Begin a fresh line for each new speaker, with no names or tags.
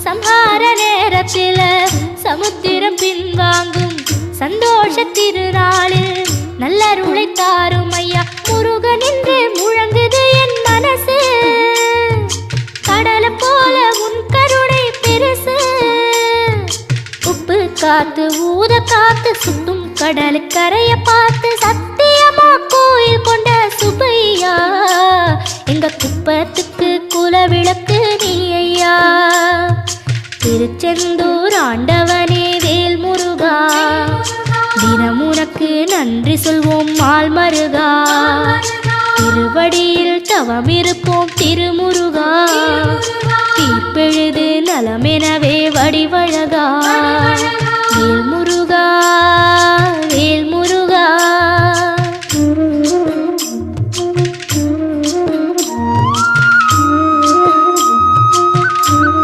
சம்ஹார நேரத்தில் சமுத்திரம் பின்வாங்கும் சந்தோஷ திருநாளில் நல்லருளை தாரும் ஐயா முருகன் என்று முழங்குது என் மனசு. கடலை போல உன் கருணை பெருசு. உப்பு காத்து ஊத காத்து சுத்தும் கடலு கரைய பார்த்து சத்தியமா கோயில் கொண்ட சுப்பையா. எங்க குப்பத்துக்கு குலவிளக்கு நீ ஐயா. திருச்செந்தூர் ஆண்டவனே வேல் முருகா, தினம் உனக்கு நன்றி சொல்வோம் மால் மருகா. திருவடியில் தவம் இருப்போம் திருமுருகா. தீர்ப்பெழுதி